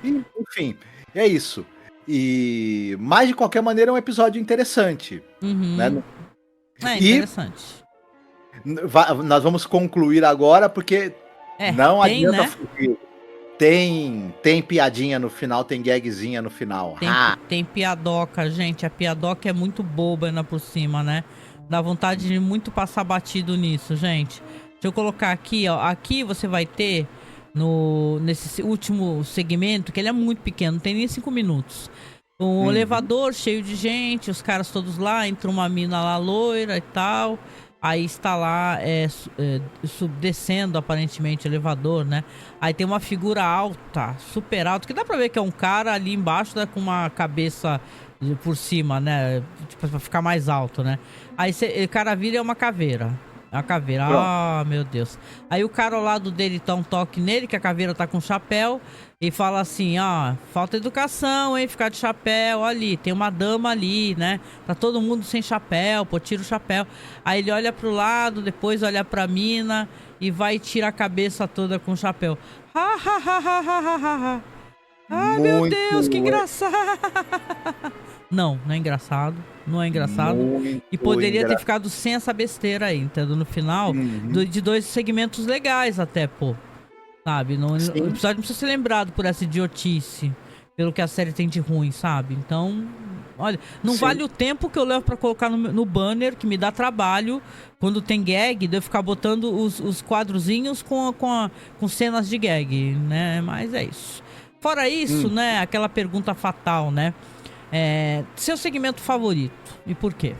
Enfim, é isso. Mas, de qualquer maneira, é um episódio interessante. Né? Interessante. Nós vamos concluir agora, porque não adianta, né? Fugir. Tem piadinha no final, tem gagzinha no final. Tem piadoca, gente. A piadoca é muito boba ainda por cima, né? Dá vontade de muito passar batido nisso, gente. Deixa eu colocar aqui, ó. Aqui você vai ter, nesse último segmento, que ele é muito pequeno, não tem nem 5 minutos. Elevador cheio de gente, os caras todos lá, entra uma mina lá loira e tal. Aí está lá descendo aparentemente o elevador, né? Aí tem uma figura alta, super alta, que dá pra ver que é um cara ali embaixo, né, com uma cabeça por cima, né? Tipo, pra ficar mais alto, né? Aí o cara vira, é uma caveira. A caveira, meu Deus. Aí o cara ao lado dele dá um toque nele, que a caveira tá com chapéu, e fala assim, falta educação, hein, ficar de chapéu ali, tem uma dama ali, né? Tá todo mundo sem chapéu, pô, tira o chapéu. Aí ele olha pro lado, depois olha pra mina e vai tirar a cabeça toda com o chapéu. Ha, ha, ha, ha, ha, ha, ha. Ai, meu Deus, que engraçado. Não é engraçado. Não é engraçado. E poderia ter ficado sem essa besteira aí, entendeu? No final, de 2 segmentos legais até, pô. Sabe? O episódio não precisa ser lembrado por essa idiotice. Pelo que a série tem de ruim, sabe? Então, olha, não vale o tempo que eu levo pra colocar no banner, que me dá trabalho, quando tem gag, de eu ficar botando os quadrozinhos com cenas de gag, né? Mas é isso. Fora isso, né? Aquela pergunta fatal, né? Seu segmento favorito e por quê?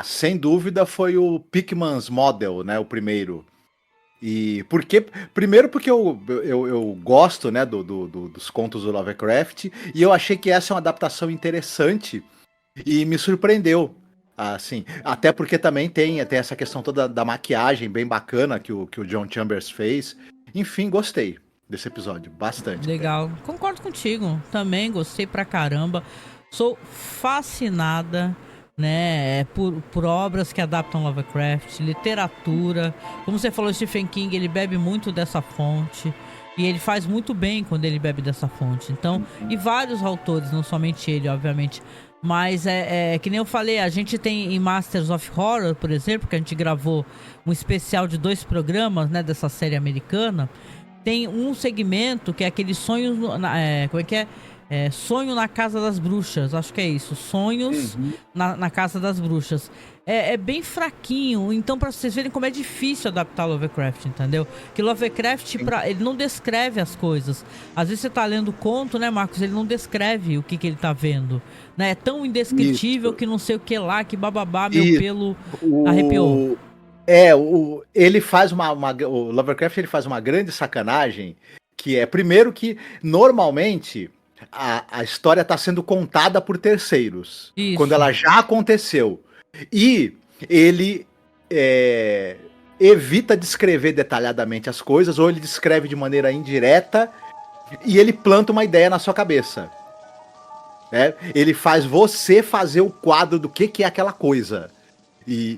Sem dúvida foi o Pickman's Model, né? O primeiro. E por quê? Primeiro porque eu gosto, né, dos contos do Lovecraft, e eu achei que essa é uma adaptação interessante e me surpreendeu. Assim, até porque também tem essa questão toda da maquiagem bem bacana que o John Chambers fez. Enfim, gostei desse episódio, bastante. Legal, concordo contigo, também gostei pra caramba, sou fascinada, né, por obras que adaptam Lovecraft, literatura, como você falou, Stephen King, ele bebe muito dessa fonte, e ele faz muito bem quando ele bebe dessa fonte, então, e vários autores, não somente ele, obviamente, mas que nem eu falei, a gente tem em Masters of Horror, por exemplo, que a gente gravou um especial de 2 programas, né, dessa série americana. Tem um segmento que é aquele sonhos... como é que é? Sonho na Casa das Bruxas. Acho que é isso. Sonhos na Casa das Bruxas. É bem fraquinho. Então, pra vocês verem como é difícil adaptar Lovecraft, entendeu? Que Lovecraft, ele não descreve as coisas. Às vezes você tá lendo conto, né, Marcos? Ele não descreve o que ele tá vendo. Né? É tão indescritível que não sei o que lá, que bababá, meu pelo arrepiou. Ele faz o Lovecraft, ele faz uma grande sacanagem, que é, primeiro, que normalmente a história está sendo contada por terceiros, quando ela já aconteceu, e ele evita descrever detalhadamente as coisas, ou ele descreve de maneira indireta, e ele planta uma ideia na sua cabeça. Ele faz você fazer o quadro do que é aquela coisa. E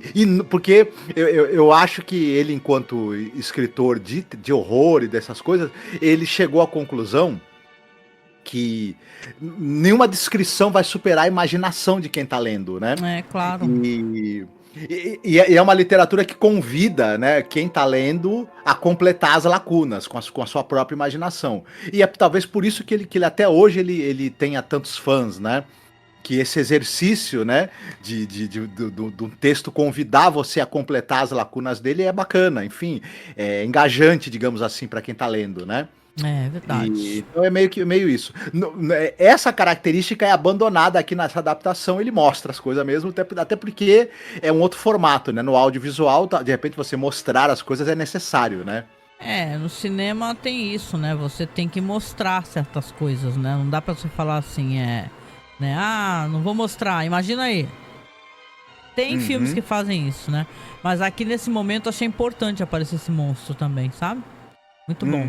porque eu acho que ele, enquanto escritor de horror e dessas coisas, ele chegou à conclusão que nenhuma descrição vai superar a imaginação de quem tá lendo, né? Claro. E é uma literatura que convida, né, quem tá lendo a completar as lacunas com a sua própria imaginação. E é talvez por isso que ele até hoje ele tenha tantos fãs, né? Que esse exercício, né, do texto convidar você a completar as lacunas dele é bacana, enfim, é engajante, digamos assim, para quem tá lendo, né? É verdade. Então é meio isso. Essa característica é abandonada aqui nessa adaptação, ele mostra as coisas mesmo, até porque é um outro formato, né? No audiovisual, de repente você mostrar as coisas é necessário, né? No cinema tem isso, né? Você tem que mostrar certas coisas, né? Não dá pra você falar assim, né? Não vou mostrar, imagina aí. Tem filmes que fazem isso, né? Mas aqui nesse momento achei importante aparecer esse monstro também, sabe? Muito bom.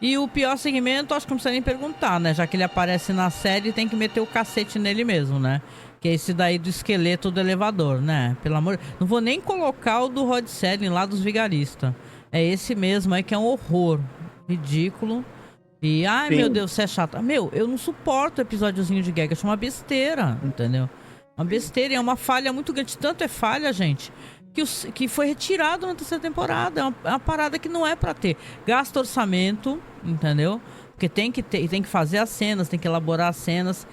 E o pior segmento, acho que não precisa nem perguntar, né? Já que ele aparece na série, tem que meter o cacete nele mesmo, né? Que é esse daí do esqueleto do elevador, né? Pelo amor... Não vou nem colocar o do Rod Serling lá dos vigaristas. É esse mesmo aí que é um horror. Ridículo. E, ai, meu Deus, você é chato. Meu, eu não suporto episódiozinho de gag. Eu acho uma besteira, entendeu? Uma besteira, é uma falha muito grande. Tanto é falha, gente, que foi retirado na 3ª temporada. É uma parada que não é pra ter. Gasta orçamento, entendeu? Porque tem que fazer as cenas, tem que elaborar as cenas.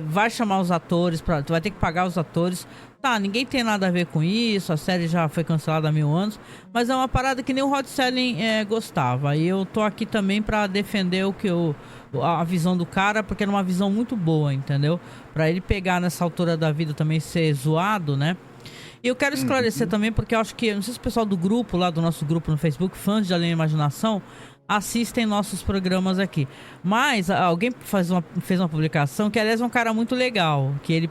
Vai chamar os atores, tu vai ter que pagar os atores. Tá, ninguém tem nada a ver com isso, a série já foi cancelada há 1000 anos, mas é uma parada que nem o Rod Serling gostava. E eu tô aqui também pra defender a visão do cara, porque era uma visão muito boa, entendeu? Pra ele pegar nessa altura da vida também ser zoado, né? E eu quero esclarecer também, porque eu acho que, não sei se o pessoal do grupo, lá do nosso grupo no Facebook, fãs de Além da Imaginação, assistem nossos programas aqui. Mas alguém fez uma publicação, que aliás é um cara muito legal, que ele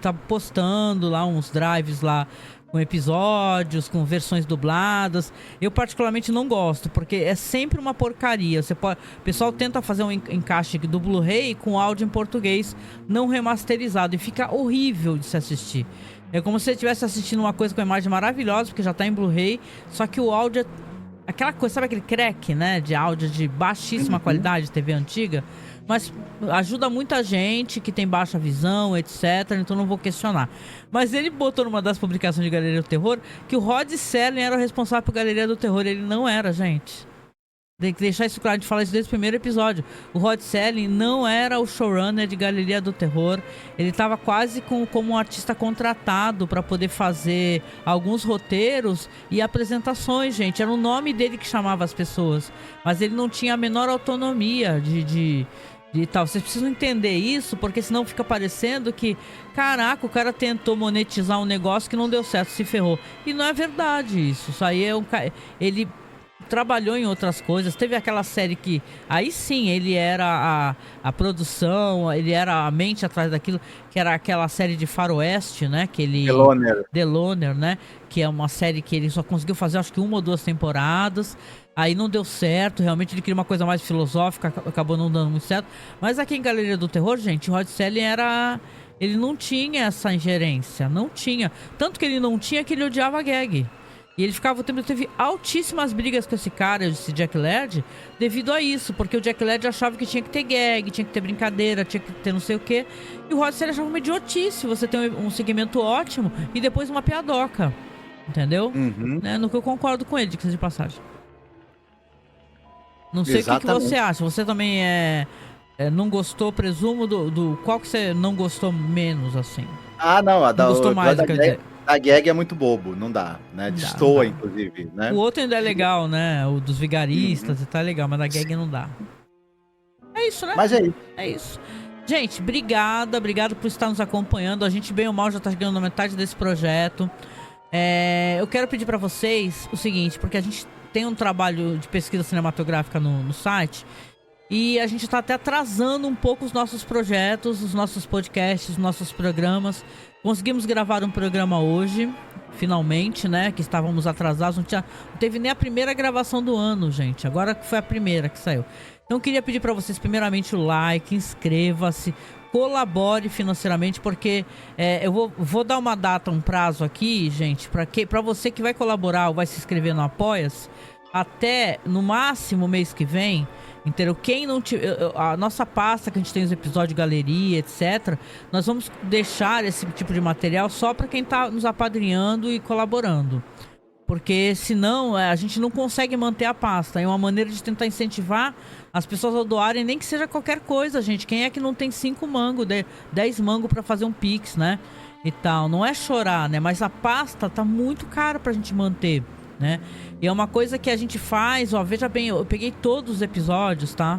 tá postando lá uns drives lá com episódios, com versões dubladas. Eu particularmente não gosto, porque é sempre uma porcaria. O pessoal tenta fazer um encaixe do Blu-ray com áudio em português não remasterizado e fica horrível de se assistir. É como se você estivesse assistindo uma coisa com uma imagem maravilhosa, porque já tá em Blu-ray, só que o áudio é aquela coisa, sabe aquele crack, né, de áudio de baixíssima qualidade, TV antiga, mas ajuda muita gente que tem baixa visão, etc, então não vou questionar. Mas ele botou numa das publicações de Galeria do Terror que o Rod Serling era o responsável por Galeria do Terror. Ele não era, gente. Tem que deixar isso claro, a gente fala isso desde o primeiro episódio. O Rod Serling não era o showrunner de Galeria do Terror. Ele estava quase como um artista contratado para poder fazer alguns roteiros e apresentações, gente. Era o nome dele que chamava as pessoas. Mas ele não tinha a menor autonomia de tal. Vocês precisam entender isso, porque senão fica parecendo que, caraca, o cara tentou monetizar um negócio que não deu certo, se ferrou. E não é verdade isso. Isso aí é ele trabalhou em outras coisas. Teve aquela série que aí sim ele era a produção, ele era a mente atrás daquilo, que era aquela série de faroeste, né, que ele The Loner, né, que é uma série que ele só conseguiu fazer acho que 1 ou 2 temporadas. Aí não deu certo, realmente ele queria uma coisa mais filosófica, acabou não dando muito certo. Mas aqui em Galeria do Terror, gente, o Rod Serling ele não tinha essa ingerência, não tinha. Tanto que ele não tinha, que ele odiava a gag. E ele ficava o tempo, teve altíssimas brigas com esse cara, esse Jack Laird, devido a isso, porque o Jack Laird achava que tinha que ter gag, tinha que ter brincadeira, tinha que ter não sei o quê. E o Rod Serling achava uma idiotice você tem um segmento ótimo e depois uma piadoca, entendeu? Né? No que eu concordo com ele, de passagem. Não sei o que você acha, você também não gostou, presumo, qual que você não gostou menos, assim? Ah, não, não gostou mais, quer dizer. A gag é muito bobo, não dá, né? Destoa, inclusive, né? O outro ainda é legal, né? O dos vigaristas e tal é legal, mas a gag não dá. É isso, né? Mas é isso. É isso. Gente, obrigado por estar nos acompanhando. A gente, bem ou mal, já tá chegando na metade desse projeto. Eu quero pedir pra vocês o seguinte, porque a gente tem um trabalho de pesquisa cinematográfica no site e a gente tá até atrasando um pouco os nossos projetos, os nossos podcasts, os nossos programas. Conseguimos gravar um programa hoje, finalmente, né? Que estávamos atrasados, não teve nem a primeira gravação do ano, gente. Agora que foi a primeira que saiu. Então queria pedir para vocês primeiramente o like, inscreva-se, colabore financeiramente, porque eu vou dar uma data, um prazo aqui, gente, para você que vai colaborar ou vai se inscrever no Apoia-se, até no máximo mês que vem. Entendeu? Quem não a nossa pasta que a gente tem os episódios de galeria, etc, nós vamos deixar esse tipo de material só para quem tá nos apadrinhando e colaborando, porque senão a gente não consegue manter a pasta. É uma maneira de tentar incentivar as pessoas a doarem, nem que seja qualquer coisa, gente. Quem é que não tem 5 mangos, 10 mangos para fazer um pix, né, e tal. Não é chorar, né, mas a pasta tá muito cara pra gente manter, né? E é uma coisa que a gente faz, ó, veja bem, eu peguei todos os episódios, tá?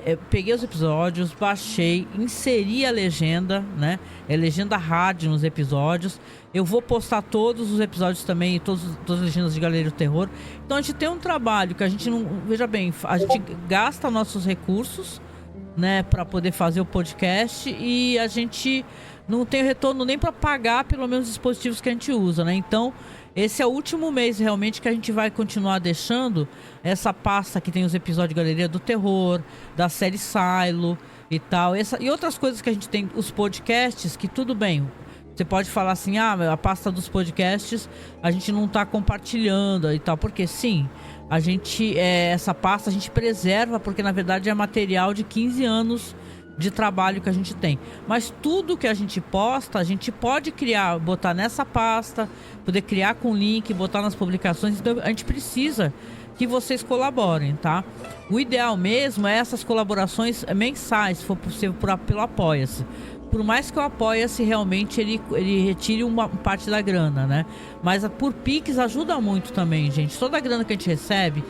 Eu peguei os episódios, baixei, inseri a legenda, né? Legenda rádio nos episódios. Eu vou postar todos os episódios também, todas as legendas de Galeria do Terror. Então a gente tem um trabalho que a gente não... Veja bem, a gente gasta nossos recursos, né, para poder fazer o podcast, e a gente não tem retorno nem para pagar pelo menos os dispositivos que a gente usa, né? Então esse é o último mês realmente que a gente vai continuar deixando essa pasta que tem os episódios de Galeria do Terror, da série Silo e tal. E outras coisas que a gente tem, os podcasts, que tudo bem. Você pode falar assim, a pasta dos podcasts a gente não tá compartilhando e tal. Porque sim, a gente, essa pasta a gente preserva, porque na verdade é material de 15 anos de trabalho que a gente tem. Mas tudo que a gente posta, a gente pode criar, botar nessa pasta, poder criar com link, botar nas publicações. Então a gente precisa que vocês colaborem, tá? O ideal mesmo é essas colaborações mensais, se for possível, pelo Apoia-se. Por mais que o Apoia-se realmente ele retire uma parte da grana, né? Mas por Pix ajuda muito também, gente. Toda a grana que a gente recebe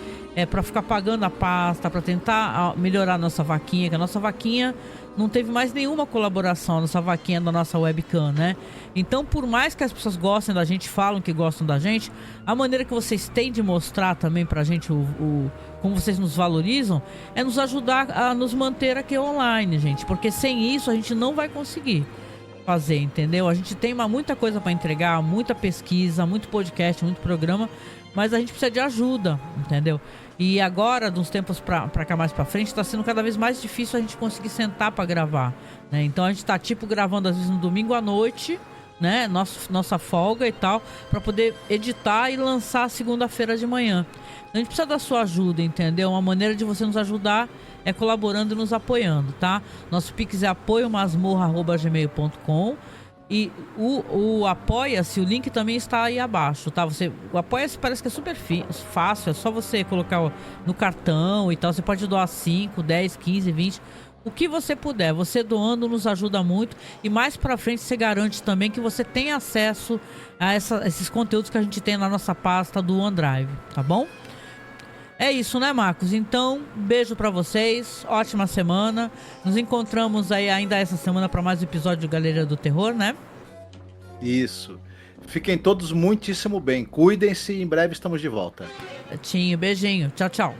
para ficar pagando a pasta, para tentar melhorar a nossa vaquinha, que a nossa vaquinha não teve mais nenhuma colaboração, a nossa vaquinha da nossa webcam, né? Então, por mais que as pessoas gostem da gente, falam que gostam da gente, a maneira que vocês têm de mostrar também pra gente como vocês nos valorizam é nos ajudar a nos manter aqui online, gente, porque sem isso a gente não vai conseguir fazer, entendeu? A gente tem muita coisa para entregar, muita pesquisa, muito podcast, muito programa, mas a gente precisa de ajuda, entendeu? E agora, de uns tempos pra cá mais pra frente, tá sendo cada vez mais difícil a gente conseguir sentar pra gravar, né? Então a gente tá gravando às vezes no domingo à noite, né? Nossa folga e tal, pra poder editar e lançar segunda-feira de manhã. A gente precisa da sua ajuda, entendeu? Uma maneira de você nos ajudar é colaborando e nos apoiando, tá? Nosso Pix é apoiomasmorra@gmail.com. E o Apoia-se, o link também está aí abaixo, tá? O Apoia-se parece que é super fácil, é só você colocar no cartão e tal. Você pode doar 5, 10, 15, 20, o que você puder. Você doando nos ajuda muito e mais pra frente você garante também que você tem acesso a esses conteúdos que a gente tem na nossa pasta do OneDrive, tá bom? É isso, né, Marcos? Então, beijo pra vocês, ótima semana. Nos encontramos aí ainda essa semana para mais um episódio de Galeria do Terror, né? Isso. Fiquem todos muitíssimo bem. Cuidem-se e em breve estamos de volta. Beijinho. Tchau, tchau.